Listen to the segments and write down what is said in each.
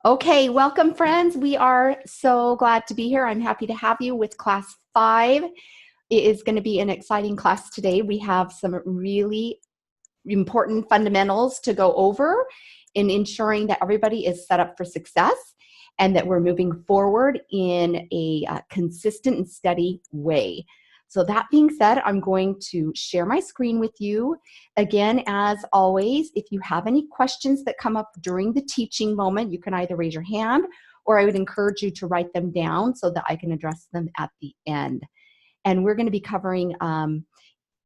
Okay, welcome friends. We are so glad to be here. I'm happy to have you with class 5. It is going to be an exciting class today. We have some really important fundamentals to go over in ensuring that everybody is set up for success and that we're moving forward in a consistent and steady way. So that being said, I'm going to share my screen with you. Again, as always, if you have any questions that come up during the teaching moment, you can either raise your hand or I would encourage you to write them down so that I can address them at the end. And we're going to be covering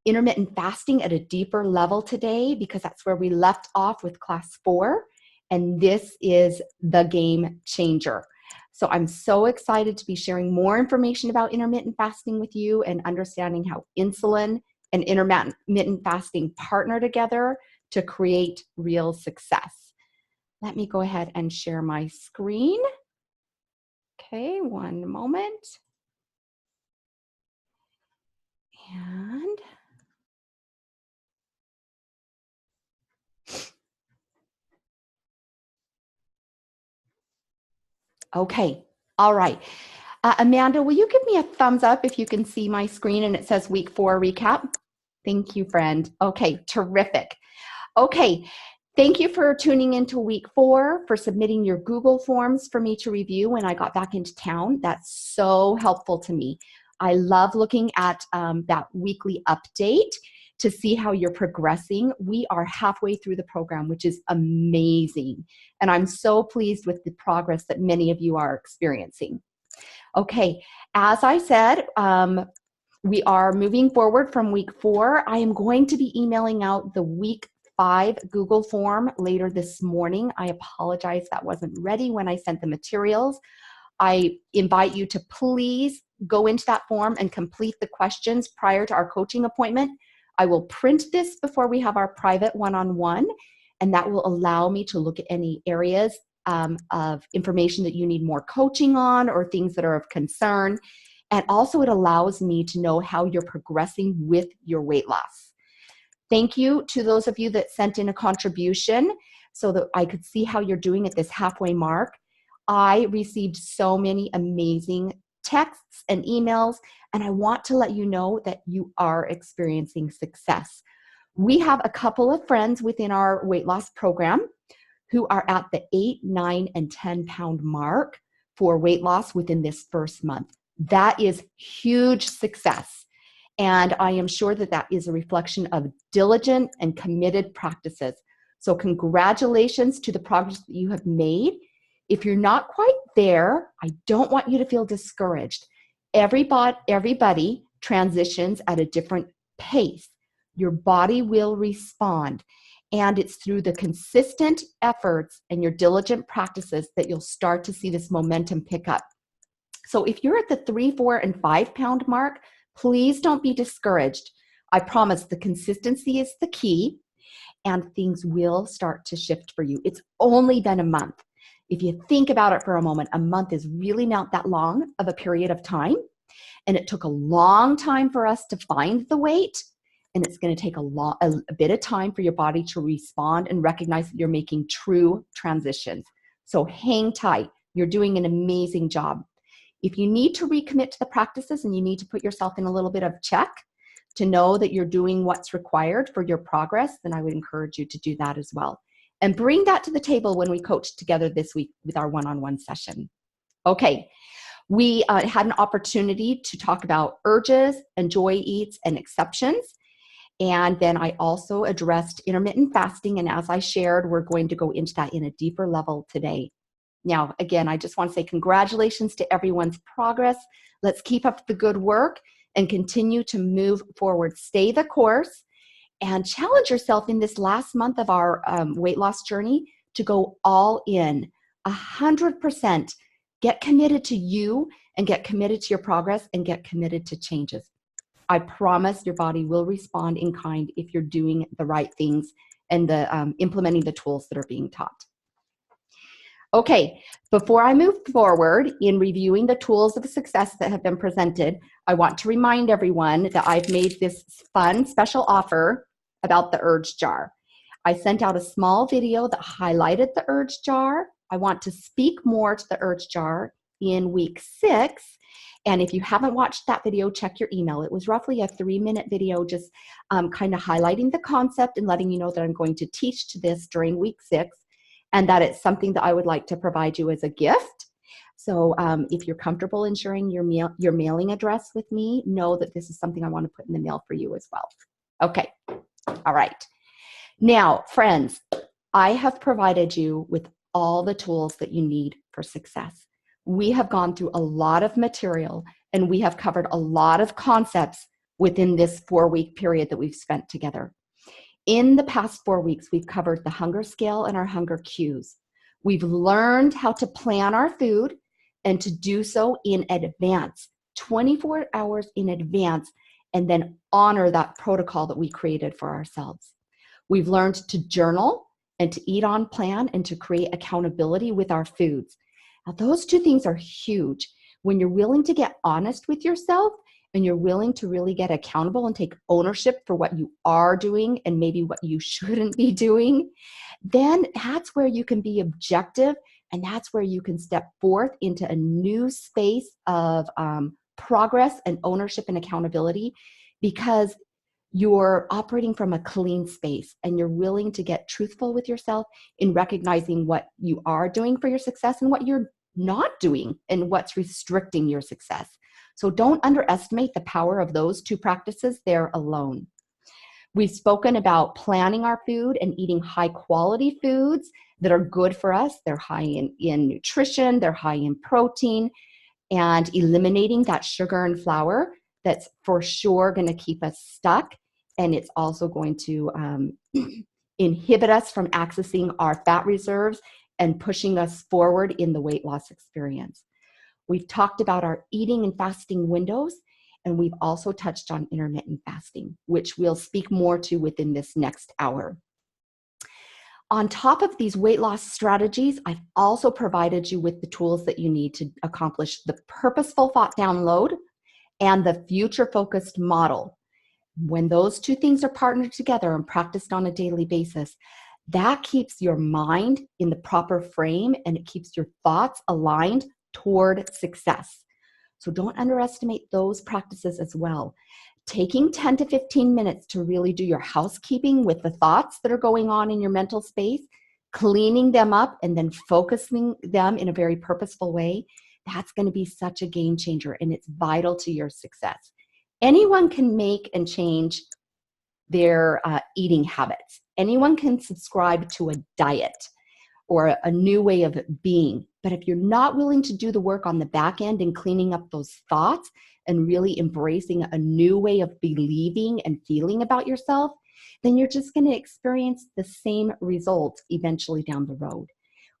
intermittent fasting at a deeper level today because that's where we left off with class 4. And this is the game changer. So I'm so excited to be sharing more information about intermittent fasting with you and understanding how insulin and intermittent fasting partner together to create real success. Let me go ahead and share my screen. Okay, one moment. And okay, all right. Amanda, will you give me a thumbs up if you can see my screen and it says week 4 recap? Thank you, friend. Okay, terrific. Okay, thank you for tuning into week 4, for submitting your Google Forms for me to review when I got back into town. That's so helpful to me. I love looking at that weekly update to see how you're progressing. We are halfway through the program, which is amazing. And I'm so pleased with the progress that many of you are experiencing. Okay, as I said, we are moving forward from week 4. I am going to be emailing out the week 5 Google form later this morning. I apologize that wasn't ready when I sent the materials. I invite you to please go into that form and complete the questions prior to our coaching appointment. I will print this before we have our private one-on-one, and that will allow me to look at any areas of information that you need more coaching on or things that are of concern. And also it allows me to know how you're progressing with your weight loss. Thank you to those of you that sent in a contribution so that I could see how you're doing at this halfway mark. I received so many amazing texts and emails, and I want to let you know that you are experiencing success. We have a couple of friends within our weight loss program who are at the 8, 9, and 10 pound mark for weight loss within this first month. That is huge success. And I am sure that that is a reflection of diligent and committed practices. So congratulations to the progress that you have made. If you're not quite there, I don't want you to feel discouraged. Everybody transitions at a different pace. Your body will respond. And it's through the consistent efforts and your diligent practices that you'll start to see this momentum pick up. So if you're at the 3, 4, and 5 pound mark, please don't be discouraged. I promise the consistency is the key and things will start to shift for you. It's only been a month. If you think about it for a moment, a month is really not that long of a period of time. And it took a long time for us to find the weight. And it's going to take a bit of time for your body to respond and recognize that you're making true transitions. So hang tight. You're doing an amazing job. If you need to recommit to the practices and you need to put yourself in a little bit of check to know that you're doing what's required for your progress, then I would encourage you to do that as well. And bring that to the table when we coach together this week with our one-on-one session. Okay, we had an opportunity to talk about urges and joy eats and exceptions. And then I also addressed intermittent fasting. And as I shared, we're going to go into that in a deeper level today. Now, again, I just want to say congratulations to everyone's progress. Let's keep up the good work and continue to move forward. Stay the course and challenge yourself in this last month of our weight loss journey to go all in, 100%. Get committed to you and get committed to your progress and get committed to changes. I promise your body will respond in kind if you're doing the right things and implementing the tools that are being taught. Okay, before I move forward in reviewing the tools of success that have been presented, I want to remind everyone that I've made this fun special offer about the Urge Jar. I sent out a small video that highlighted the Urge Jar I want to speak more to the urge jar in week 6. And if you haven't watched that video, check your email. It was roughly a 3-minute video just kind of highlighting the concept and letting you know that I'm going to teach to this during week 6 and that it's something that I would like to provide you as a gift. So if you're comfortable in sharing your mailing address with me, know that this is something I want to put in the mail for you as well. Okay, all right. Now, friends, I have provided you with all the tools that you need for success. We have gone through a lot of material and we have covered a lot of concepts within this 4-week period that we've spent together. In the past 4 weeks, we've covered the hunger scale and our hunger cues. We've learned how to plan our food and to do so in advance, 24 hours in advance, and then honor that protocol that we created for ourselves. We've learned to journal and to eat on plan and to create accountability with our foods. Now, those 2 things are huge. When you're willing to get honest with yourself and you're willing to really get accountable and take ownership for what you are doing and maybe what you shouldn't be doing, then that's where you can be objective and that's where you can step forth into a new space of progress and ownership and accountability, because you're operating from a clean space and you're willing to get truthful with yourself in recognizing what you are doing for your success and what you're not doing and what's restricting your success. So don't underestimate the power of those 2 practices there alone. We've spoken about planning our food and eating high quality foods that are good for us. They're high in nutrition, they're high in protein, and eliminating that sugar and flour that's for sure going to keep us stuck. And it's also going to inhibit us from accessing our fat reserves and pushing us forward in the weight loss experience. We've talked about our eating and fasting windows, and we've also touched on intermittent fasting, which we'll speak more to within this next hour. On top of these weight loss strategies, I've also provided you with the tools that you need to accomplish the purposeful thought download and the future-focused model. When those 2 things are partnered together and practiced on a daily basis, that keeps your mind in the proper frame and it keeps your thoughts aligned toward success. So don't underestimate those practices as well. Taking 10 to 15 minutes to really do your housekeeping with the thoughts that are going on in your mental space, cleaning them up and then focusing them in a very purposeful way, that's going to be such a game changer and it's vital to your success. Anyone can make and change their eating habits. Anyone can subscribe to a diet or a new way of being. But if you're not willing to do the work on the back end and cleaning up those thoughts and really embracing a new way of believing and feeling about yourself, then you're just going to experience the same results eventually down the road.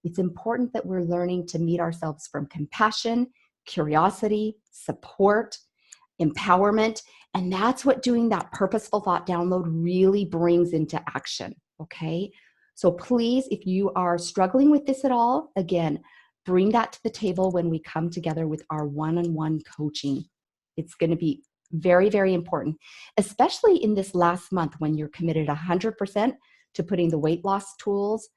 It's important that we're learning to meet ourselves from compassion, curiosity, support, empowerment, and that's what doing that purposeful thought download really brings into action, okay? So please, if you are struggling with this at all, again, bring that to the table when we come together with our one-on-one coaching. It's going to be very, very important, especially in this last month when you're committed 100% to putting the weight loss tools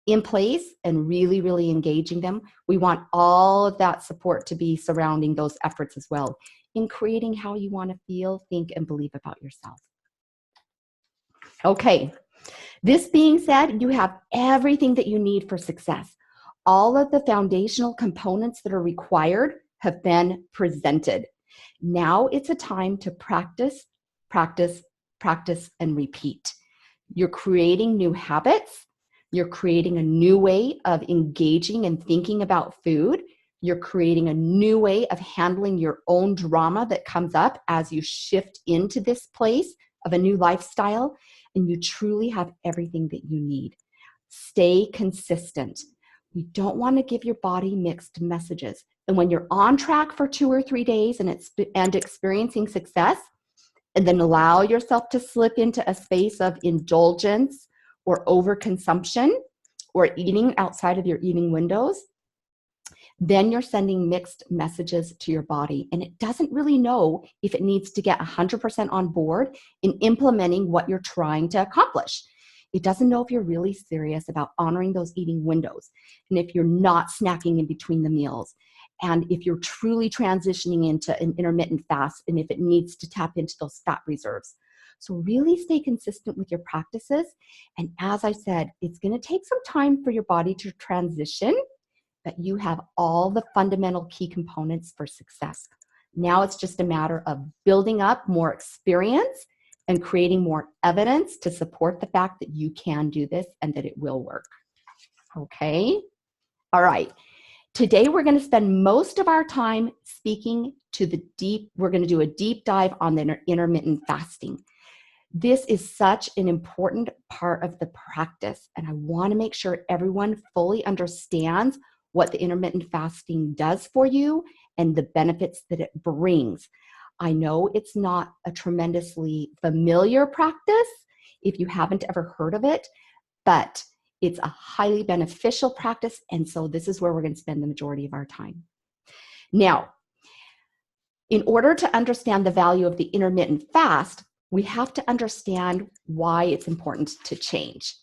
in place and really, really engaging them. We want all of that support to be surrounding those efforts as well in creating how you want to feel, think, and believe about yourself. Okay, this being said, you have everything that you need for success. All of the foundational components that are required have been presented. Now it's a time to practice, practice, practice, and repeat. You're creating new habits. You're creating a new way of engaging and thinking about food. You're creating a new way of handling your own drama that comes up as you shift into this place of a new lifestyle, and you truly have everything that you need. Stay consistent. You don't want to give your body mixed messages. And when you're on track for 2 or 3 days and experiencing success, and then allow yourself to slip into a space of indulgence or overconsumption or eating outside of your eating windows, then you're sending mixed messages to your body. And it doesn't really know if it needs to get 100% on board in implementing what you're trying to accomplish. It doesn't know if you're really serious about honoring those eating windows, and if you're not snacking in between the meals, and if you're truly transitioning into an intermittent fast, and if it needs to tap into those fat reserves. So really stay consistent with your practices. And as I said, it's going to take some time for your body to transition, but you have all the fundamental key components for success. Now it's just a matter of building up more experience and creating more evidence to support the fact that you can do this and that it will work. Okay? All right. Today we're going to spend most of our time speaking to we're going to do a deep dive on the intermittent fasting. This is such an important part of the practice, and I want to make sure everyone fully understands what the intermittent fasting does for you and the benefits that it brings. I know it's not a tremendously familiar practice if you haven't ever heard of it, but it's a highly beneficial practice, and so this is where we're going to spend the majority of our time. Now, in order to understand the value of the intermittent fast, we have to understand why it's important to change.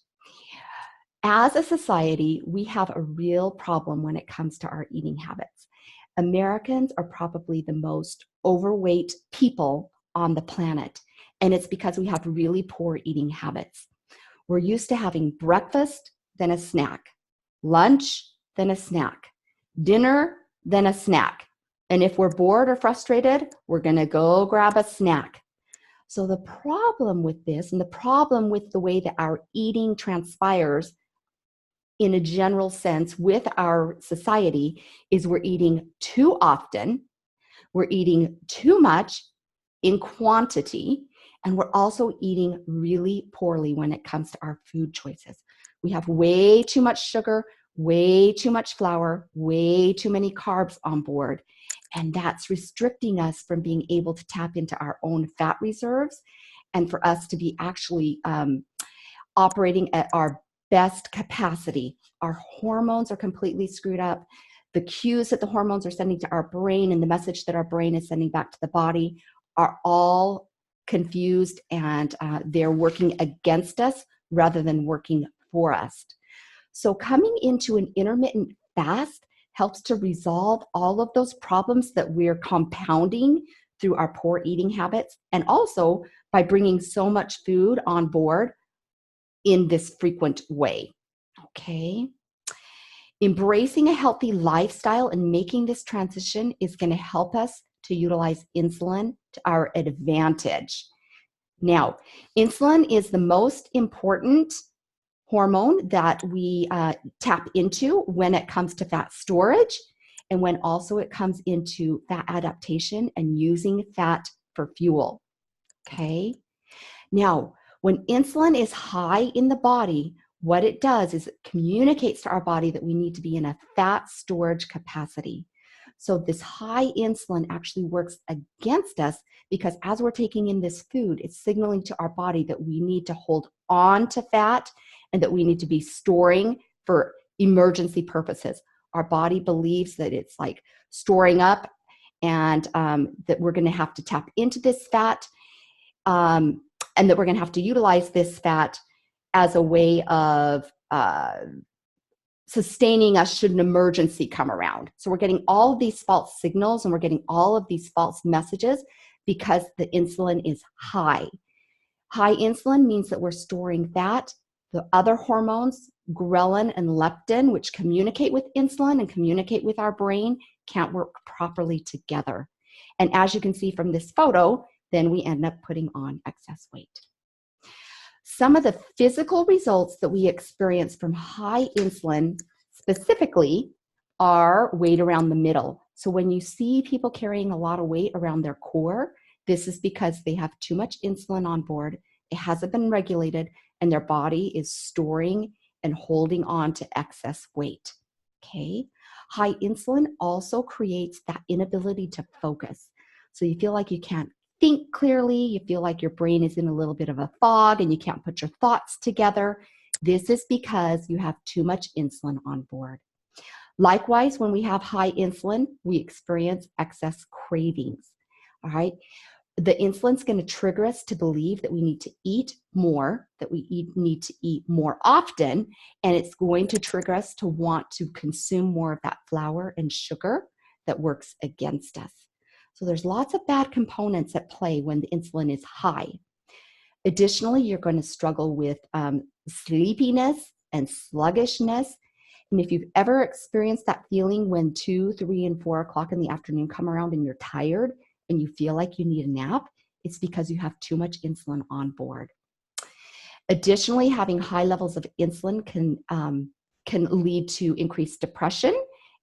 As a society, we have a real problem when it comes to our eating habits. Americans are probably the most overweight people on the planet, and it's because we have really poor eating habits. We're used to having breakfast, then a snack, lunch, then a snack, dinner, then a snack. And if we're bored or frustrated, we're going to go grab a snack. So the problem with this, and the problem with the way that our eating transpires in a general sense with our society, is we're eating too often, we're eating too much in quantity, and we're also eating really poorly when it comes to our food choices. We have way too much sugar, way too much flour, way too many carbs on board. And that's restricting us from being able to tap into our own fat reserves and for us to be actually operating at our best capacity. Our hormones are completely screwed up. The cues that the hormones are sending to our brain and the message that our brain is sending back to the body are all confused, and they're working against us rather than working for us. So coming into an intermittent fast helps to resolve all of those problems that we're compounding through our poor eating habits, and also by bringing so much food on board in this frequent way. Okay. Embracing a healthy lifestyle and making this transition is going to help us to utilize insulin to our advantage. Now, insulin is the most important hormone that we tap into when it comes to fat storage, and when also it comes into fat adaptation and using fat for fuel. Okay. Now, when insulin is high in the body, what it does is it communicates to our body that we need to be in a fat storage capacity. So this high insulin actually works against us, because as we're taking in this food, it's signaling to our body that we need to hold on to fat and that we need to be storing for emergency purposes. Our body believes that it's like storing up, and that we're going to have to tap into this fat, and that we're going to have to utilize this fat as a way of sustaining us should an emergency come around. So we're getting all of these false signals, and we're getting all of these false messages because the insulin is high. High insulin means that we're storing fat. The other hormones, ghrelin and leptin, which communicate with insulin and communicate with our brain, can't work properly together. And as you can see from this photo, then we end up putting on excess weight. Some of the physical results that we experience from high insulin specifically are weight around the middle. So when you see people carrying a lot of weight around their core, this is because they have too much insulin on board. It hasn't been regulated, and their body is storing and holding on to excess weight. Okay. High insulin also creates that inability to focus. So you feel like you can't think clearly, you feel like your brain is in a little bit of a fog and you can't put your thoughts together. This is because you have too much insulin on board. Likewise, when we have high insulin, we experience excess cravings. All right. the insulin's going to trigger us to believe that we need to eat more, that we need to eat more often, and it's going to trigger us to want to consume more of that flour and sugar that works against us. So there's lots of bad components at play when the insulin is high. Additionally, you're going to struggle with sleepiness and sluggishness. And if you've ever experienced that feeling when 2, 3, and 4 o'clock in the afternoon come around and you're tired and you feel like you need a nap, it's because you have too much insulin on board. Additionally, having high levels of insulin can lead to increased depression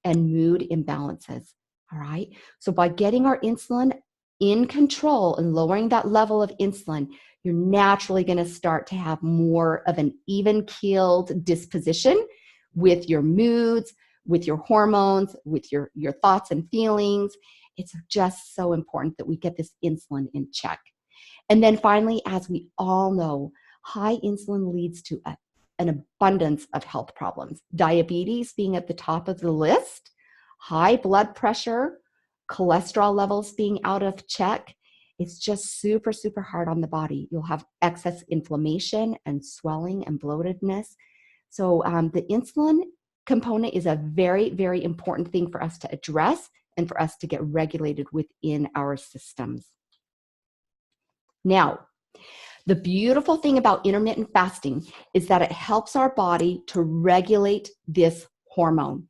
and mood imbalances. All right. So by getting our insulin in control and lowering that level of insulin, you're naturally going to start to have more of an even-keeled disposition with your moods, with your hormones, with your thoughts and feelings. It's just so important that we get this insulin in check. And then finally, as we all know, high insulin leads to an abundance of health problems. Diabetes being at the top of the list, high blood pressure, cholesterol levels being out of check. It's just super, super hard on the body. You'll have excess inflammation and swelling and bloatedness. So the insulin component is a very, very important thing for us to address and for us to get regulated within our systems. Now, the beautiful thing about intermittent fasting is that it helps our body to regulate this hormone.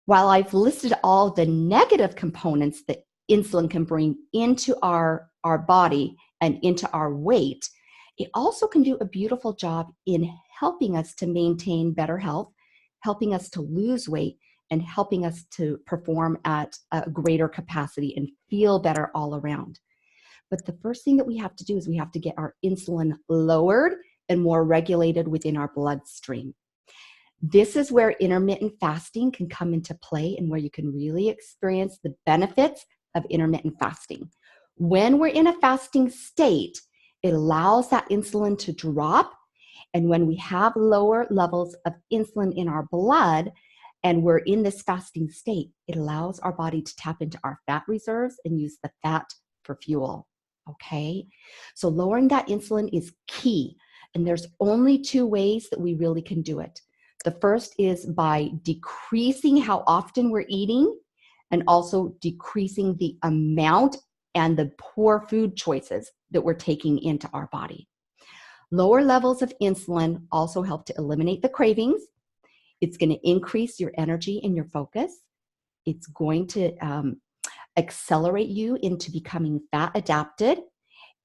While I've listed all the negative components that insulin can bring into our body and into our weight, it also can do a beautiful job in helping us to maintain better health, helping us to lose weight, and helping us to perform at a greater capacity and feel better all around. But the first thing that we have to do is we have to get our insulin lowered and more regulated within our bloodstream. This is where intermittent fasting can come into play and where you can really experience the benefits of intermittent fasting. When we're in a fasting state, it allows that insulin to drop. And when we have lower levels of insulin in our blood and we're in this fasting state, it allows our body to tap into our fat reserves and use the fat for fuel. Okay? So lowering that insulin is key. And there's only 2 ways that we really can do it. The first is by decreasing how often we're eating and also decreasing the amount and the poor food choices that we're taking into our body. Lower levels of insulin also help to eliminate the cravings. It's going to increase your energy and your focus. It's going to accelerate you into becoming fat adapted.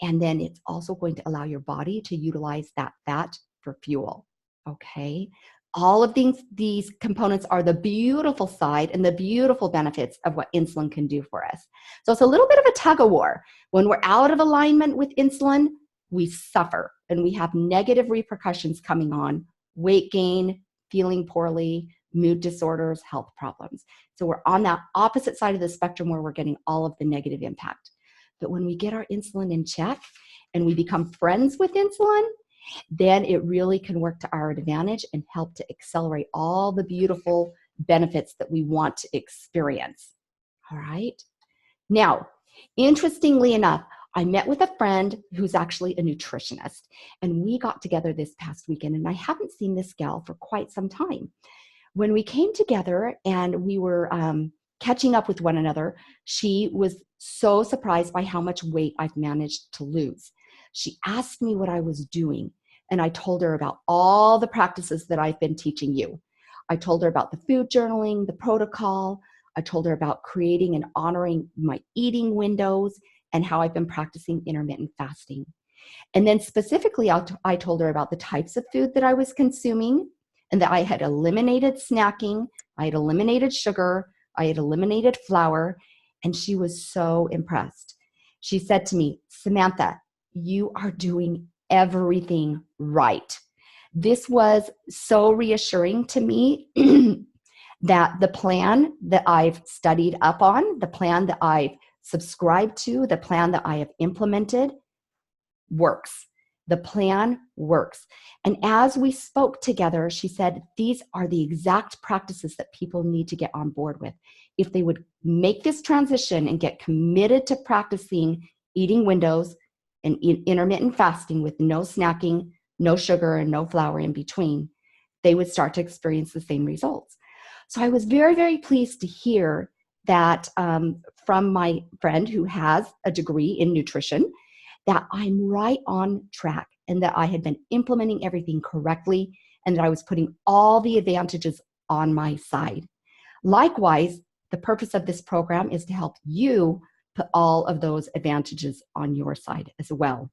And then it's also going to allow your body to utilize that fat for fuel. Okay? All of these components are the beautiful side and the beautiful benefits of what insulin can do for us. So it's a little bit of a tug of war. When we're out of alignment with insulin, we suffer and we have negative repercussions coming on: weight gain, feeling poorly, mood disorders, health problems. So we're on that opposite side of the spectrum where we're getting all of the negative impact. But when we get our insulin in check and we become friends with insulin, then it really can work to our advantage and help to accelerate all the beautiful benefits that we want to experience. All right. Now, interestingly enough, I met with a friend who's actually a nutritionist, and we got together this past weekend, and I haven't seen this gal for quite some time. When we came together and we were catching up with one another, she was so surprised by how much weight I've managed to lose. She asked me what I was doing, and I told her about all the practices that I've been teaching you. I told her about the food journaling, the protocol. I told her about creating and honoring my eating windows and how I've been practicing intermittent fasting. And then specifically, I told her about the types of food that I was consuming and that I had eliminated snacking, I had eliminated sugar, I had eliminated flour, and she was so impressed. She said to me, "Samantha, you are doing everything right." This was so reassuring to me that the plan that I've studied up on, the plan that I've subscribed to, the plan that I have implemented works. The plan works. And as we spoke together, she said, these are the exact practices that people need to get on board with. If they would make this transition and get committed to practicing eating windows, and intermittent fasting with no snacking, no sugar, and no flour in between, they would start to experience the same results. So I was very, very pleased to hear that from my friend who has a degree in nutrition, that I'm right on track and that I had been implementing everything correctly and that I was putting all the advantages on my side. Likewise, the purpose of this program is to help you put all of those advantages on your side as well.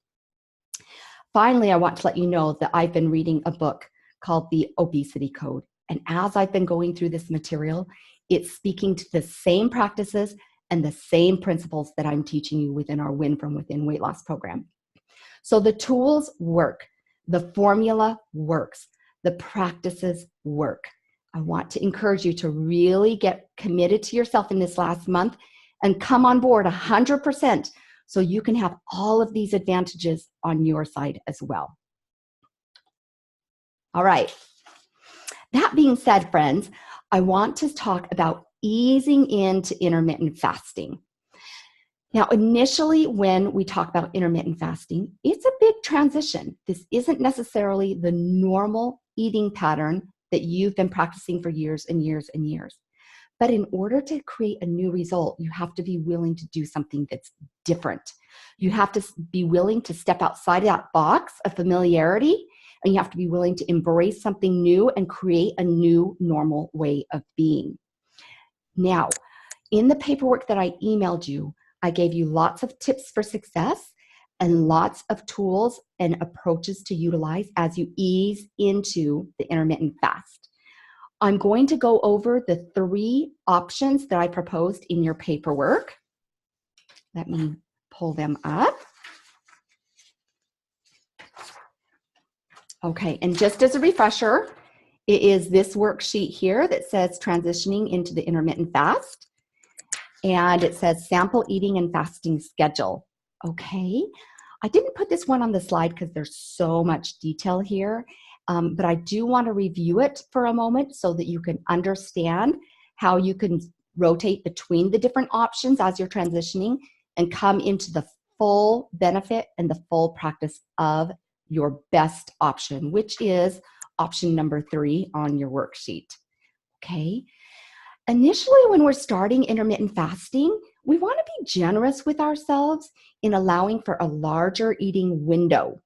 Finally, I want to let you know that I've been reading a book called The Obesity Code. And as I've been going through this material, it's speaking to the same practices and the same principles that I'm teaching you within our Win From Within weight loss program. So the tools work, the formula works, the practices work. I want to encourage you to really get committed to yourself in this last month and come on board 100% so you can have all of these advantages on your side as well. All right. That being said, friends, I want to talk about easing into intermittent fasting. Now, initially, when we talk about intermittent fasting, it's a big transition. This isn't necessarily the normal eating pattern that you've been practicing for years and years and years. But in order to create a new result, you have to be willing to do something that's different. You have to be willing to step outside of that box of familiarity, and you have to be willing to embrace something new and create a new normal way of being. Now, in the paperwork that I emailed you, I gave you lots of tips for success and lots of tools and approaches to utilize as you ease into the intermittent fast. I'm going to go over the 3 options that I proposed in your paperwork. Let me pull them up. Okay, and just as a refresher, it is this worksheet here that says transitioning into the intermittent fast. And it says sample eating and fasting schedule. Okay, I didn't put this one on the slide because there's so much detail here, but I do want to review it for a moment so that you can understand how you can rotate between the different options as you're transitioning and come into the full benefit and the full practice of your best option, which is option number 3 on your worksheet. Okay. Initially, when we're starting intermittent fasting, we want to be generous with ourselves in allowing for a larger eating window.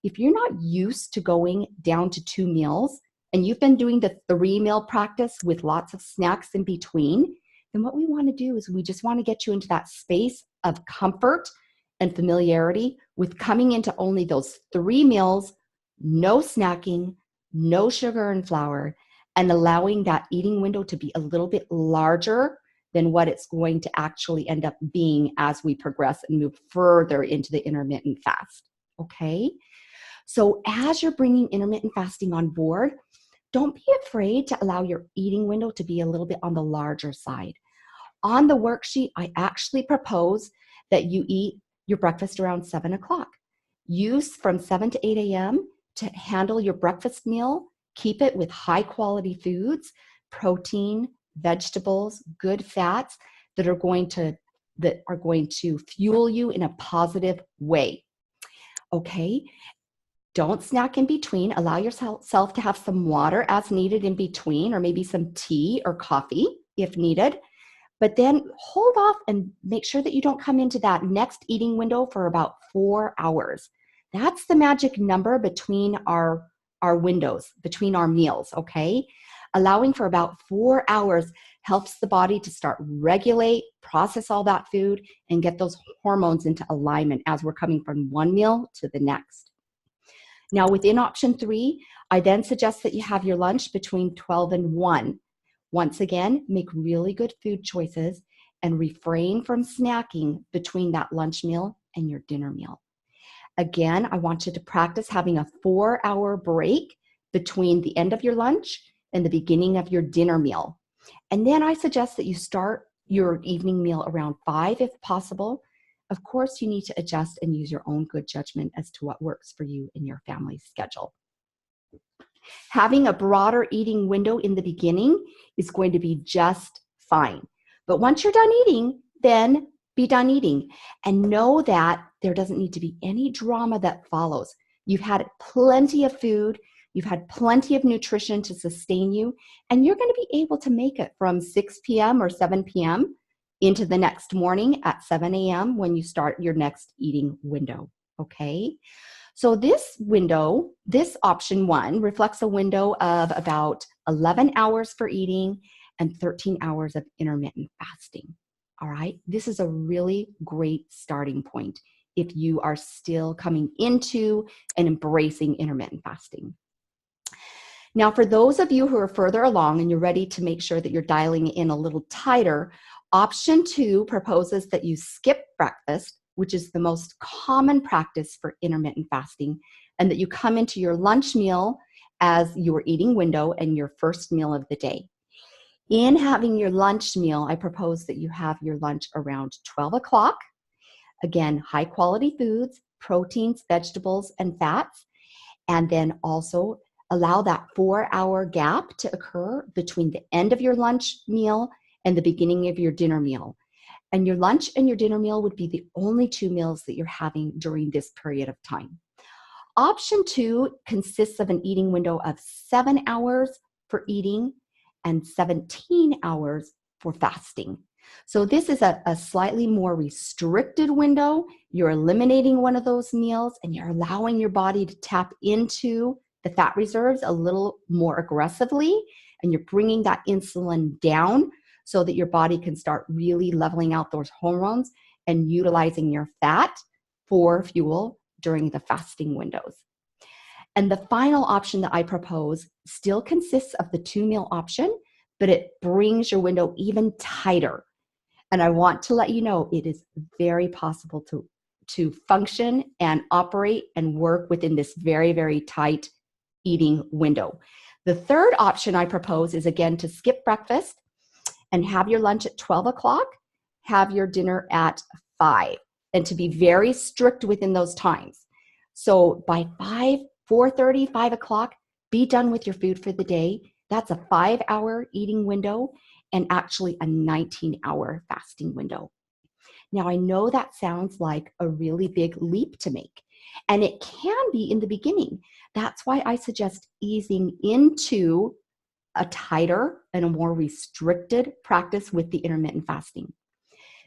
If you're not used to going down to 2 meals and you've been doing the 3-meal practice with lots of snacks in between, then what we want to do is we just want to get you into that space of comfort and familiarity with coming into only those 3 meals, no snacking, no sugar and flour, and allowing that eating window to be a little bit larger than what it's going to actually end up being as we progress and move further into the intermittent fast, okay? So as you're bringing intermittent fasting on board, don't be afraid to allow your eating window to be a little bit on the larger side. On the worksheet, I actually propose that you eat your breakfast around 7 o'clock. Use from 7 to 8 a.m. to handle your breakfast meal. Keep it with high quality foods, protein, vegetables, good fats that are going to fuel you in a positive way. Okay? Don't snack in between. Allow yourself to have some water as needed in between, or maybe some tea or coffee if needed. But then hold off and make sure that you don't come into that next eating window for about 4 hours. That's the magic number between our windows, between our meals, okay? Allowing for about 4 hours helps the body to start regulate, process all that food, and get those hormones into alignment as we're coming from one meal to the next. Now, within option 3, I then suggest that you have your lunch between 12 and 1. Once again, make really good food choices and refrain from snacking between that lunch meal and your dinner meal. Again, I want you to practice having a 4-hour break between the end of your lunch and the beginning of your dinner meal. And then I suggest that you start your evening meal around 5 if possible. Of course, you need to adjust and use your own good judgment as to what works for you in your family's schedule. Having a broader eating window in the beginning is going to be just fine. But once you're done eating, then be done eating, and know that there doesn't need to be any drama that follows. You've had plenty of food, you've had plenty of nutrition to sustain you, and you're going to be able to make it from 6 p.m. or 7 p.m. into the next morning at 7 a.m. when you start your next eating window, okay? So this window, this option 1, reflects a window of about 11 hours for eating and 13 hours of intermittent fasting. All right, this is a really great starting point if you are still coming into and embracing intermittent fasting. Now, for those of you who are further along and you're ready to make sure that you're dialing in a little tighter, option 2 proposes that you skip breakfast, which is the most common practice for intermittent fasting, and that you come into your lunch meal as your eating window and your first meal of the day. In having your lunch meal, I propose that you have your lunch around 12 o'clock. Again, high quality foods, proteins, vegetables, and fats, and then also allow that 4-hour gap to occur between the end of your lunch meal and the beginning of your dinner meal. And your lunch and your dinner meal would be the only 2 meals that you're having during this period of time. Option 2 consists of an eating window of 7 hours for eating and 17 hours for fasting. So this is a slightly more restricted window. You're eliminating one of those meals and you're allowing your body to tap into the fat reserves a little more aggressively, and you're bringing that insulin down so that your body can start really leveling out those hormones and utilizing your fat for fuel during the fasting windows. And the final option that I propose still consists of the 2-meal option, but it brings your window even tighter. And I want to let you know it is very possible to function and operate and work within this very, very tight eating window. The third option I propose is, again, to skip breakfast and have your lunch at 12 o'clock, have your dinner at 5, and to be very strict within those times. So by 4:30, 5 o'clock, be done with your food for the day. That's a 5-hour eating window and actually a 19-hour fasting window. Now, I know that sounds like a really big leap to make, and it can be in the beginning. That's why I suggest easing into a tighter and a more restricted practice with the intermittent fasting.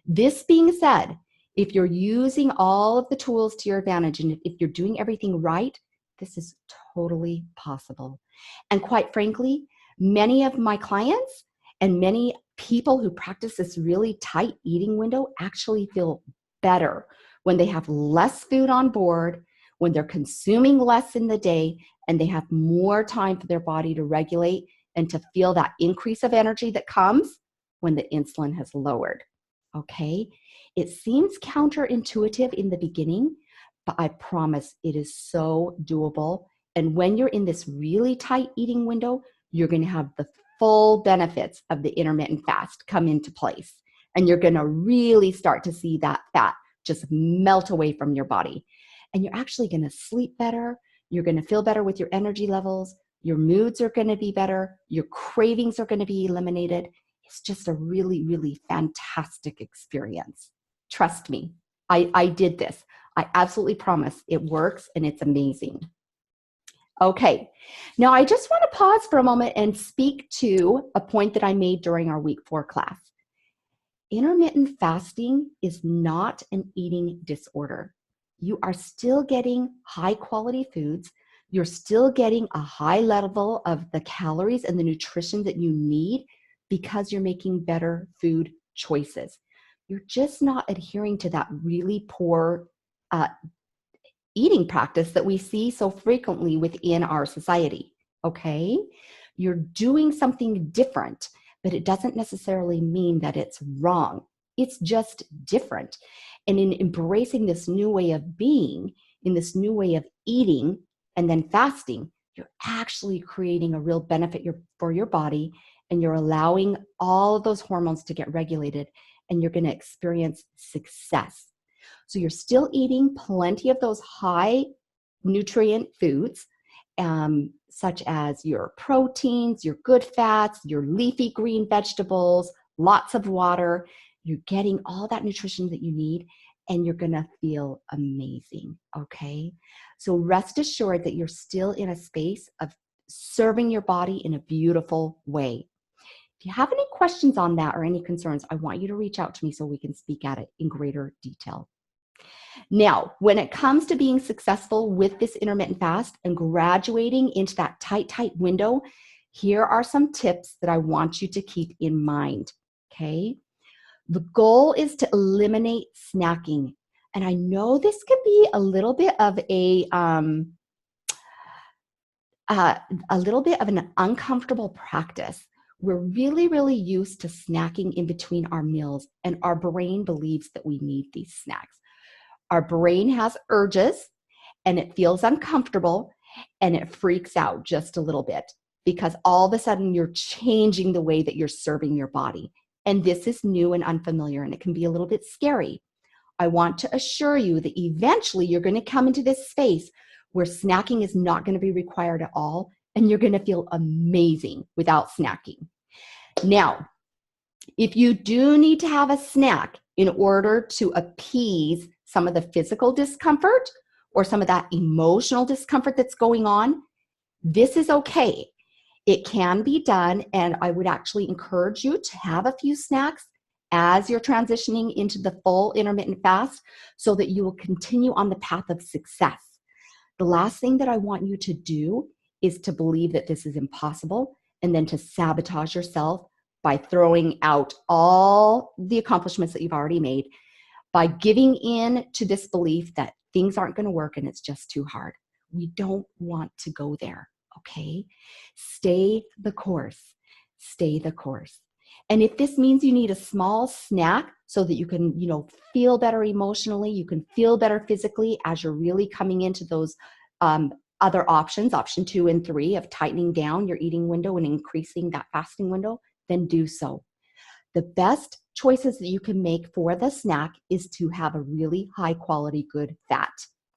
This being said, if you're using all of the tools to your advantage and if you're doing everything right, this is totally possible. And quite frankly, many of my clients and many people who practice this really tight eating window actually feel better when they have less food on board, when they're consuming less in the day, and they have more time for their body to regulate and to feel that increase of energy that comes when the insulin has lowered. Okay? It seems counterintuitive in the beginning, but I promise it is so doable. And when you're in this really tight eating window, you're going to have the full benefits of the intermittent fast come into place. And you're going to really start to see that fat just melt away from your body. And you're actually going to sleep better. You're going to feel better with your energy levels. Your moods are going to be better. Your cravings are going to be eliminated. It's just a really, really fantastic experience. Trust me, I did this. I absolutely promise it works and it's amazing. Okay, now I just want to pause for a moment and speak to a point that I made during our week 4 class. Intermittent fasting is not an eating disorder. You are still getting high quality foods. You're still getting a high level of the calories and the nutrition that you need because you're making better food choices. You're just not adhering to that really poor eating practice that we see so frequently within our society, okay? You're doing something different, but it doesn't necessarily mean that it's wrong. It's just different. And in embracing this new way of being, in this new way of eating and then fasting, you're actually creating a real benefit for your body, and you're allowing all of those hormones to get regulated, and you're going to experience success. So you're still eating plenty of those high nutrient foods, such as your proteins, your good fats, your leafy green vegetables, lots of water. You're getting all that nutrition that you need, and you're going to feel amazing, okay? So rest assured that you're still in a space of serving your body in a beautiful way. If you have any questions on that or any concerns, I want you to reach out to me so we can speak at it in greater detail. Now, when it comes to being successful with this intermittent fast and graduating into that tight window, here are some tips that I want you to keep in mind, okay? The goal is to eliminate snacking. And I know this can be a little bit of an uncomfortable practice. We're really used to snacking in between our meals, and our brain believes that we need these snacks. Our brain has urges, and it feels uncomfortable, and it freaks out just a little bit because all of a sudden you're changing the way that you're serving your body. And this is new and unfamiliar, and it can be a little bit scary. I want to assure you that eventually you're going to come into this space where snacking is not going to be required at all, and you're going to feel amazing without snacking. Now, if you do need to have a snack in order to appease some of the physical discomfort or some of that emotional discomfort that's going on, this is okay. It can be done, and I would actually encourage you to have a few snacks as you're transitioning into the full intermittent fast so that you will continue on the path of success. The last thing that I want you to do is to believe that this is impossible and then to sabotage yourself by throwing out all the accomplishments that you've already made, by giving in to this belief that things aren't going to work and it's just too hard. We don't want to go there, okay? Stay the course. Stay the course. And if this means you need a small snack so that you can, feel better emotionally, you can feel better physically as you're really coming into those other options, option 2 and 3 of tightening down your eating window and increasing that fasting window, then do so. The best choices that you can make for the snack is to have a really high quality, good fat,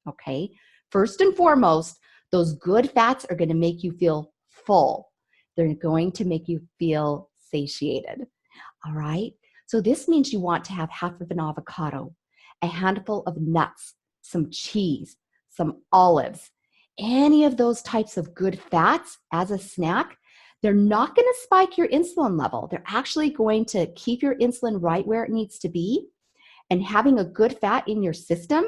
okay? First and foremost, those good fats are going to make you feel full. They're going to make you feel satiated, all right? So this means you want to have half of an avocado, a handful of nuts, some cheese, some olives, any of those types of good fats as a snack. They're not going to spike your insulin level. They're actually going to keep your insulin right where it needs to be. And having a good fat in your system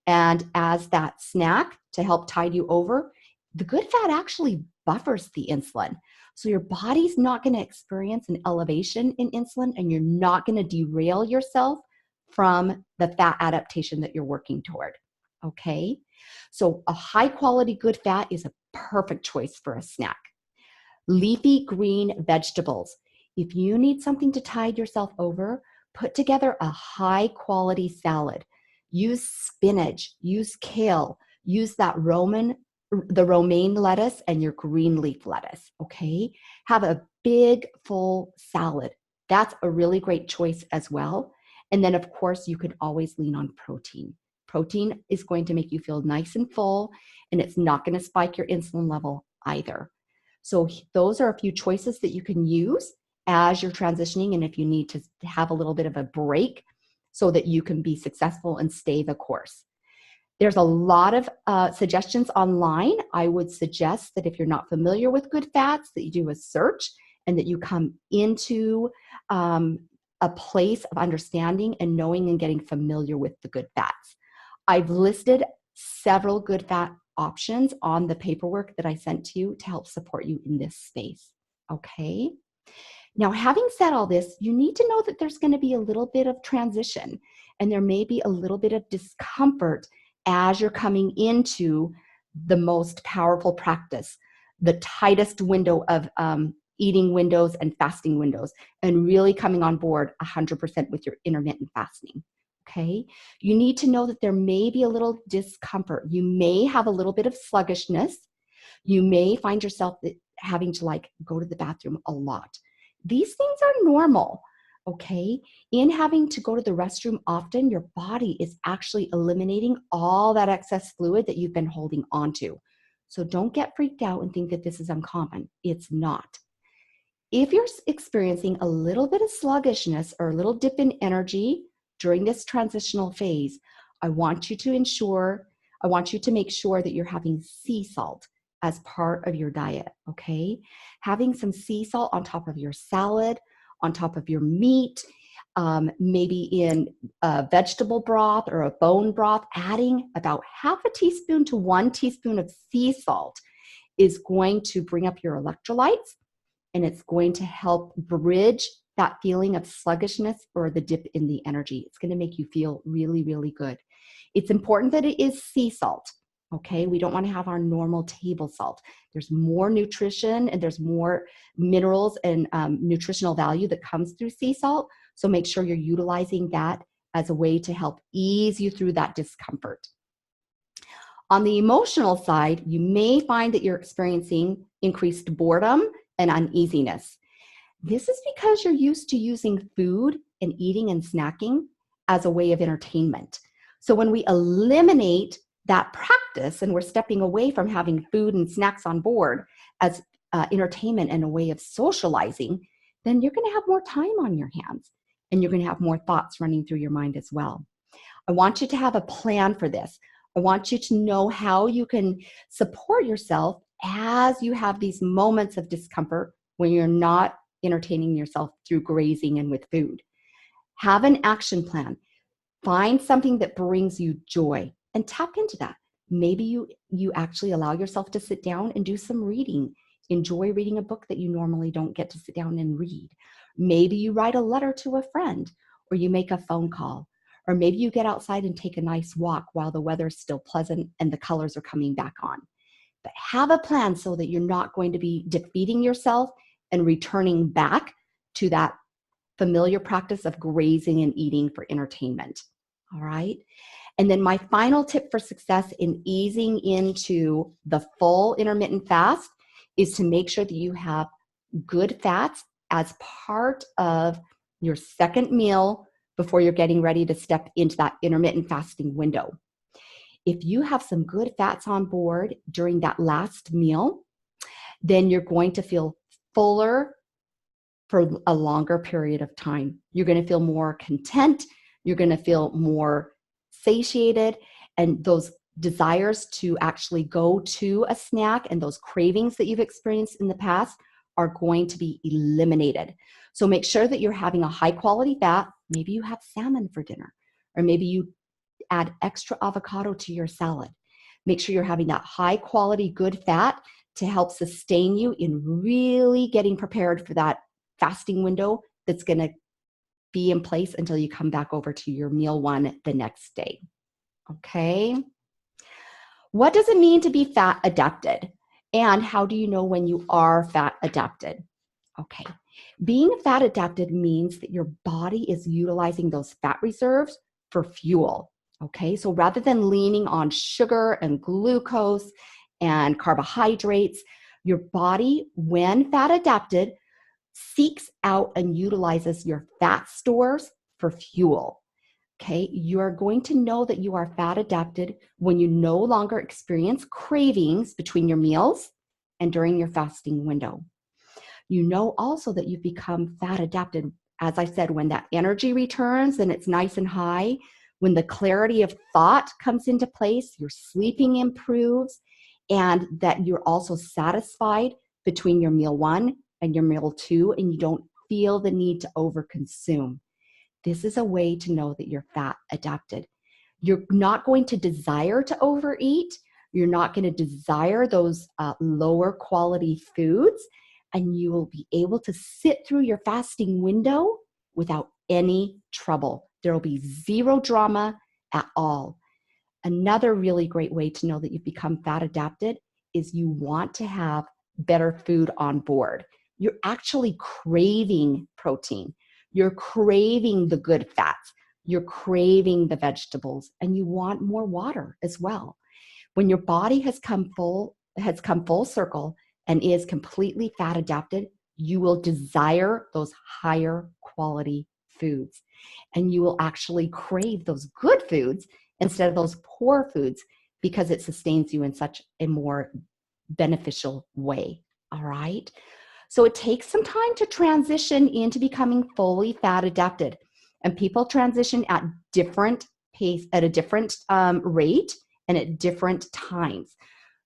and as that snack to help tide you over, the good fat actually buffers the insulin. So your body's not going to experience an elevation in insulin, and you're not going to derail yourself from the fat adaptation that you're working toward. Okay? So a high quality good fat is a perfect choice for a snack. Leafy green vegetables. If you need something to tide yourself over, put together a high quality salad. Use spinach, use kale, use the romaine lettuce and your green leaf lettuce, okay? Have a big full salad. That's a really great choice as well. And then of course you can always lean on protein. Protein is going to make you feel nice and full, and it's not going to spike your insulin level either. So those are a few choices that you can use as you're transitioning, and if you need to have a little bit of a break so that you can be successful and stay the course. There's a lot of suggestions online. I would suggest that if you're not familiar with good fats, that you do a search and that you come into a place of understanding and knowing and getting familiar with the good fats. I've listed several good fat options on the paperwork that I sent to you to help support you in this space, okay? Now, having said all this, you need to know that there's going to be a little bit of transition, and there may be a little bit of discomfort as you're coming into the most powerful practice, the tightest window of eating windows and fasting windows, and really coming on board 100% with your intermittent fasting. Okay, you need to know that there may be a little discomfort. You may have a little bit of sluggishness. You may find yourself having to go to the bathroom a lot. These things are normal, okay? In having to go to the restroom often, your body is actually eliminating all that excess fluid that you've been holding onto. So don't get freaked out and think that this is uncommon. It's not. If you're experiencing a little bit of sluggishness or a little dip in energy during this transitional phase, I want you to make sure that you're having sea salt as part of your diet, okay? Having some sea salt on top of your salad, on top of your meat, maybe in a vegetable broth or a bone broth, adding about half a teaspoon to 1 teaspoon of sea salt is going to bring up your electrolytes, and it's going to help bridge that feeling of sluggishness or the dip in the energy. It's going to make you feel really, really good. It's important that it is sea salt, okay? We don't want to have our normal table salt. There's more nutrition and there's more minerals and nutritional value that comes through sea salt. So make sure you're utilizing that as a way to help ease you through that discomfort. On the emotional side, you may find that you're experiencing increased boredom and uneasiness. This is because you're used to using food and eating and snacking as a way of entertainment. So when we eliminate that practice and we're stepping away from having food and snacks on board as entertainment and a way of socializing, then you're going to have more time on your hands and you're going to have more thoughts running through your mind as well. I want you to have a plan for this. I want you to know how you can support yourself as you have these moments of discomfort when you're not entertaining yourself through grazing and with food. Have an action plan. Find something that brings you joy and tap into that. Maybe you actually allow yourself to sit down and do some reading. Enjoy reading a book that you normally don't get to sit down and read. Maybe you write a letter to a friend, or you make a phone call, or maybe you get outside and take a nice walk while the weather's still pleasant and the colors are coming back on. But have a plan so that you're not going to be defeating yourself and returning back to that familiar practice of grazing and eating for entertainment. All right. And then my final tip for success in easing into the full intermittent fast is to make sure that you have good fats as part of your second meal before you're getting ready to step into that intermittent fasting window. If you have some good fats on board during that last meal, then you're going to feel fuller for a longer period of time. You're going to feel more content. You're going to feel more satiated, and those desires to actually go to a snack and those cravings that you've experienced in the past are going to be eliminated. So make sure that you're having a high quality fat. Maybe you have salmon for dinner, or maybe you add extra avocado to your salad. Make sure you're having that high quality, good fat to help sustain you in really getting prepared for that fasting window that's going to be in place until you come back over to your meal one the next day. Okay. What does it mean to be fat adapted? And how do you know when you are fat adapted? Okay. Being fat adapted means that your body is utilizing those fat reserves for fuel. Okay. So rather than leaning on sugar and glucose and carbohydrates, your body, when fat adapted, seeks out and utilizes your fat stores for fuel. Okay, you're going to know that you are fat adapted when you no longer experience cravings between your meals and during your fasting window. You know also that you've become fat adapted, as I said, when that energy returns and it's nice and high, when the clarity of thought comes into place, your sleeping improves, and that you're also satisfied between your meal one and your meal two, and you don't feel the need to overconsume. This is a way to know that you're fat adapted. You're not going to desire to overeat. You're not going to desire those lower quality foods, and you will be able to sit through your fasting window without any trouble. There will be zero drama at all. Another really great way to know that you've become fat adapted is you want to have better food on board. You're actually craving protein. You're craving the good fats. You're craving the vegetables, and you want more water as well. When your body has come full circle and is completely fat adapted, you will desire those higher quality foods, and you will actually crave those good foods instead of those poor foods because it sustains you in such a more beneficial way. All right. So it takes some time to transition into becoming fully fat adapted. And people transition at different pace, at a different rate, and at different times.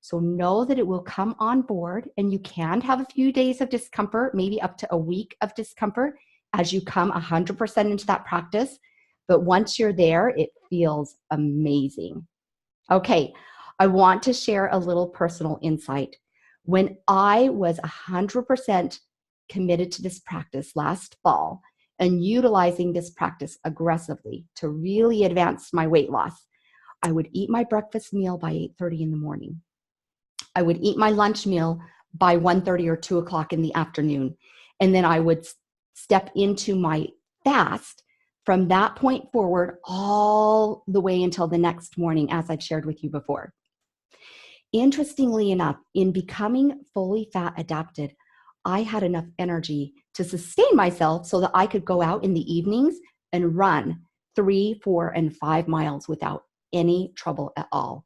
So know that it will come on board, and you can have a few days of discomfort, maybe up to a week of discomfort as you come 100% into that practice. But once you're there, it feels amazing. Okay, I want to share a little personal insight. When I was 100% committed to this practice last fall and utilizing this practice aggressively to really advance my weight loss, I would eat my breakfast meal by 8:30 in the morning. I would eat my lunch meal by 1:30 or 2 o'clock in the afternoon. And then I would step into my fast from that point forward all the way until the next morning, as I've shared with you before. Interestingly enough, in becoming fully fat adapted, I had enough energy to sustain myself so that I could go out in the evenings and run 3, 4, and 5 miles without any trouble at all.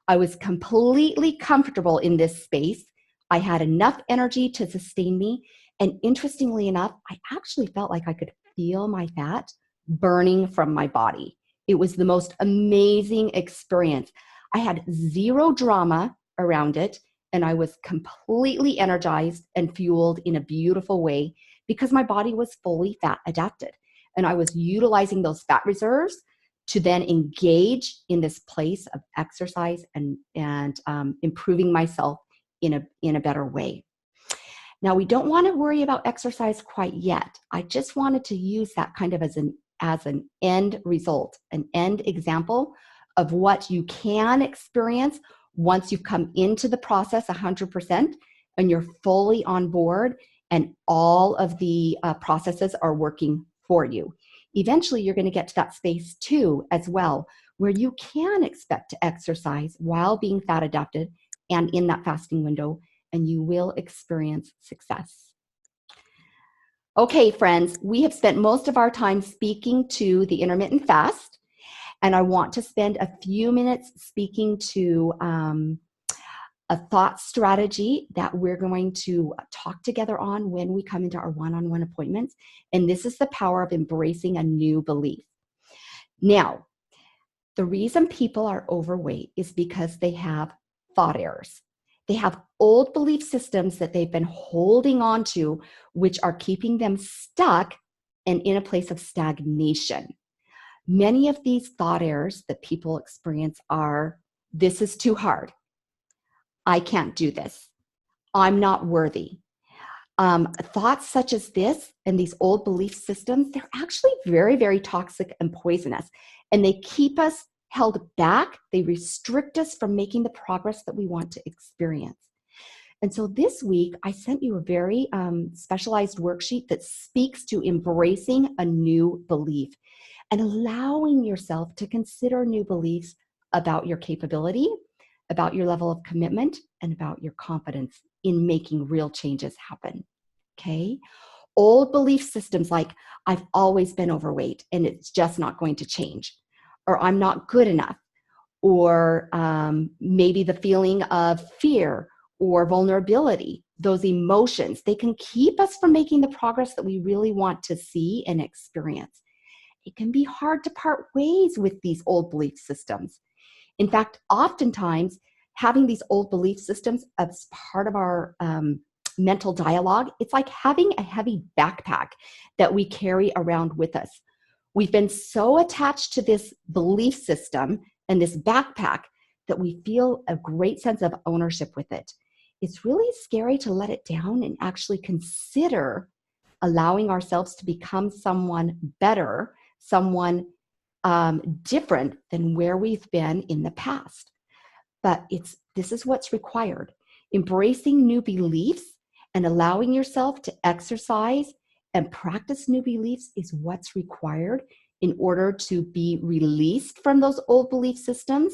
I was completely comfortable in this space. I had enough energy to sustain me. And interestingly enough, I actually felt like I could feel my fat burning from my body. It was the most amazing experience. I had zero drama around it, and I was completely energized and fueled in a beautiful way because my body was fully fat adapted. And I was utilizing those fat reserves to then engage in this place of exercise and improving myself in a better way. Now, we don't want to worry about exercise quite yet. I just wanted to use that kind of as an end result, an end example of what you can experience once you've come into the process 100% and you're fully on board and all of the processes are working for you. Eventually, you're going to get to that space too, as well, where you can expect to exercise while being fat adapted and in that fasting window, and you will experience success. Okay, friends, we have spent most of our time speaking to the intermittent fast, and I want to spend a few minutes speaking to a thought strategy that we're going to talk together on when we come into our one-on-one appointments. And this is the power of embracing a new belief. Now, the reason people are overweight is because they have thought errors. They have old belief systems that they've been holding on to, which are keeping them stuck and in a place of stagnation. Many of these thought errors that people experience are, this is too hard. I can't do this. I'm not worthy. Thoughts such as this and these old belief systems, they're actually very, very toxic and poisonous. And they keep us held back. They restrict us from making the progress that we want to experience. And so this week, I sent you a very specialized worksheet that speaks to embracing a new belief and allowing yourself to consider new beliefs about your capability, about your level of commitment, and about your confidence in making real changes happen, okay? Old belief systems like, I've always been overweight and it's just not going to change, or I'm not good enough, or maybe the feeling of fear or vulnerability, those emotions, they can keep us from making the progress that we really want to see and experience. It can be hard to part ways with these old belief systems. In fact, oftentimes, having these old belief systems as part of our mental dialogue, it's like having a heavy backpack that we carry around with us. We've been so attached to this belief system and this backpack that we feel a great sense of ownership with it. It's really scary to let it down and actually consider allowing ourselves to become someone better, someone different than where we've been in the past. But this is what's required. Embracing new beliefs and allowing yourself to exercise and practice new beliefs is what's required in order to be released from those old belief systems,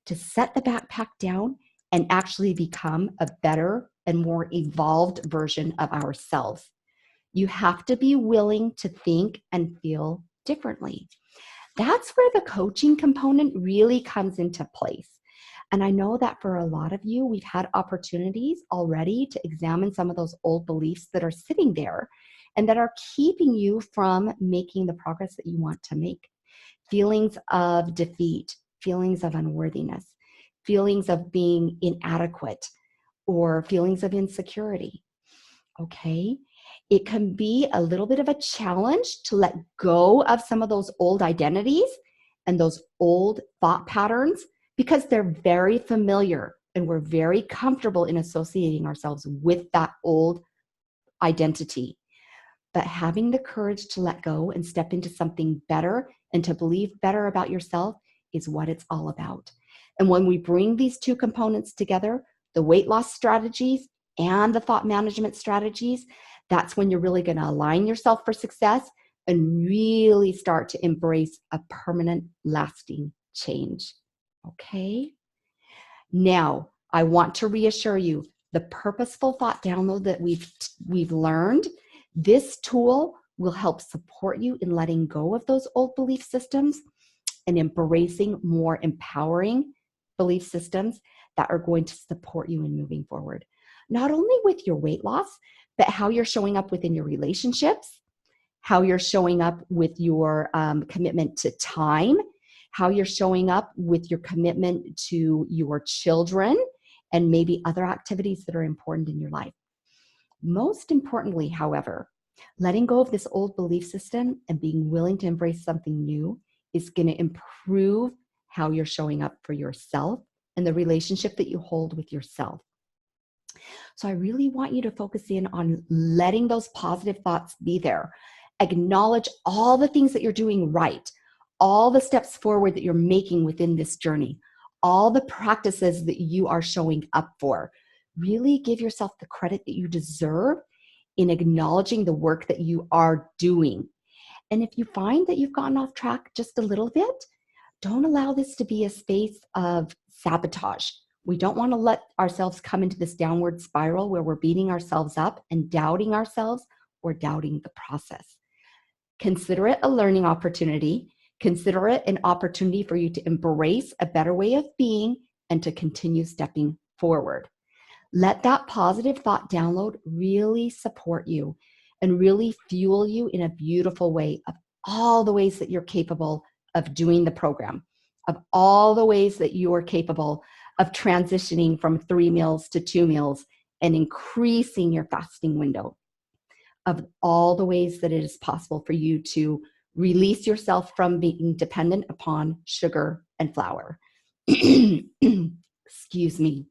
to set the backpack down and actually become a better and more evolved version of ourselves. You have to be willing to think and feel differently. That's where the coaching component really comes into place. And I know that for a lot of you, we've had opportunities already to examine some of those old beliefs that are sitting there and that are keeping you from making the progress that you want to make. Feelings of defeat, feelings of unworthiness, feelings of being inadequate, or feelings of insecurity. Okay? It can be a little bit of a challenge to let go of some of those old identities and those old thought patterns because they're very familiar and we're very comfortable in associating ourselves with that old identity. But having the courage to let go and step into something better and to believe better about yourself is what it's all about. And when we bring these two components together, the weight loss strategies and the thought management strategies, that's when you're really going to align yourself for success and really start to embrace a permanent, lasting change. Okay? Now, I want to reassure you, the purposeful thought download that we've learned, this tool will help support you in letting go of those old belief systems and embracing more empowering belief systems that are going to support you in moving forward. Not only with your weight loss, but how you're showing up within your relationships, how you're showing up with your commitment to time, how you're showing up with your commitment to your children, and maybe other activities that are important in your life. Most importantly, however, letting go of this old belief system and being willing to embrace something new is going to improve how you're showing up for yourself and the relationship that you hold with yourself. So I really want you to focus in on letting those positive thoughts be there. Acknowledge all the things that you're doing right, all the steps forward that you're making within this journey, all the practices that you are showing up for. Really give yourself the credit that you deserve in acknowledging the work that you are doing. And if you find that you've gotten off track just a little bit, don't allow this to be a space of sabotage. We don't want to let ourselves come into this downward spiral where we're beating ourselves up and doubting ourselves or doubting the process. Consider it a learning opportunity. Consider it an opportunity for you to embrace a better way of being and to continue stepping forward. Let that positive thought download really support you and really fuel you in a beautiful way of all the ways that you're capable of doing the program, of all the ways that you are capable of transitioning from 3 meals to 2 meals and increasing your fasting window, of all the ways that it is possible for you to release yourself from being dependent upon sugar and flour. Excuse me.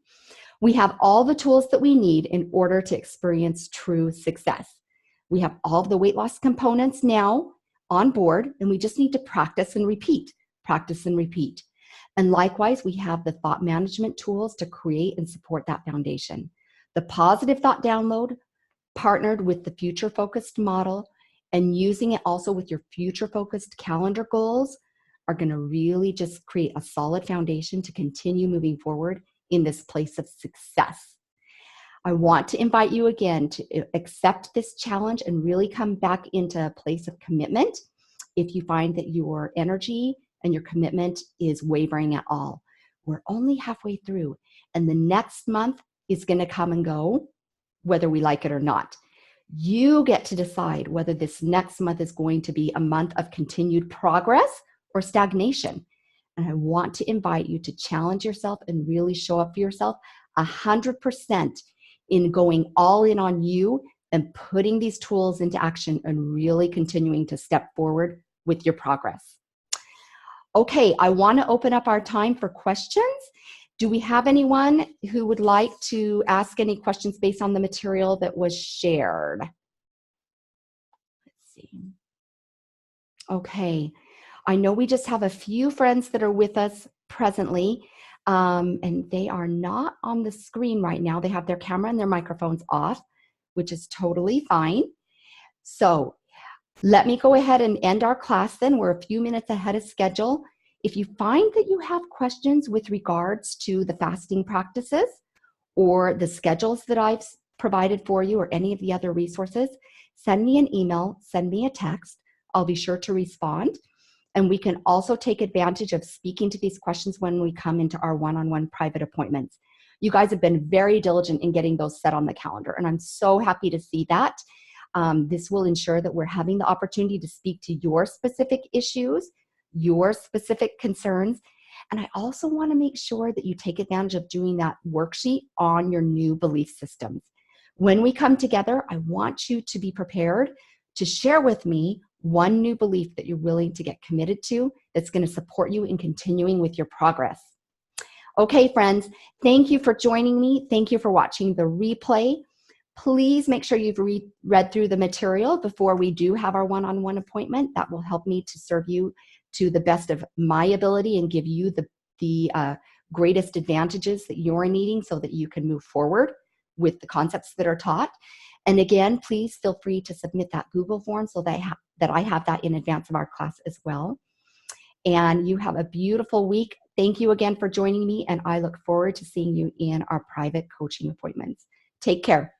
We have all the tools that we need in order to experience true success. We have all of the weight loss components now on board, and we just need to practice and repeat, practice and repeat. And likewise, we have the thought management tools to create and support that foundation. The positive thought download partnered with the future-focused model and using it also with your future-focused calendar goals are going to really just create a solid foundation to continue moving forward in this place of success. I want to invite you again to accept this challenge and really come back into a place of commitment if you find that your energy and your commitment is wavering at all. We're only halfway through, and the next month is going to come and go, whether we like it or not. You get to decide whether this next month is going to be a month of continued progress or stagnation. And I want to invite you to challenge yourself and really show up for yourself 100% in going all in on you and putting these tools into action and really continuing to step forward with your progress. Okay, I want to open up our time for questions. Do we have anyone who would like to ask any questions based on the material that was shared? Let's see. Okay, I know we just have a few friends that are with us presently, and they are not on the screen right now. They have their camera and their microphones off, which is totally fine. So let me go ahead and end our class then. We're a few minutes ahead of schedule. If you find that you have questions with regards to the fasting practices or the schedules that I've provided for you or any of the other resources, send me an email, send me a text. I'll be sure to respond. And we can also take advantage of speaking to these questions when we come into our one-on-one private appointments. You guys have been very diligent in getting those set on the calendar, and I'm so happy to see that. This will ensure that we're having the opportunity to speak to your specific issues, your specific concerns. And I also want to make sure that you take advantage of doing that worksheet on your new belief systems. When we come together, I want you to be prepared to share with me one new belief that you're willing to get committed to that's going to support you in continuing with your progress. Okay, friends, thank you for joining me. Thank you for watching the replay. Please make sure you've read through the material before we do have our one-on-one appointment. That will help me to serve you to the best of my ability and give you the greatest advantages that you're needing so that you can move forward with the concepts that are taught. And again, please feel free to submit that Google form so that I have that in advance of our class as well. And you have a beautiful week. Thank you again for joining me, and I look forward to seeing you in our private coaching appointments. Take care.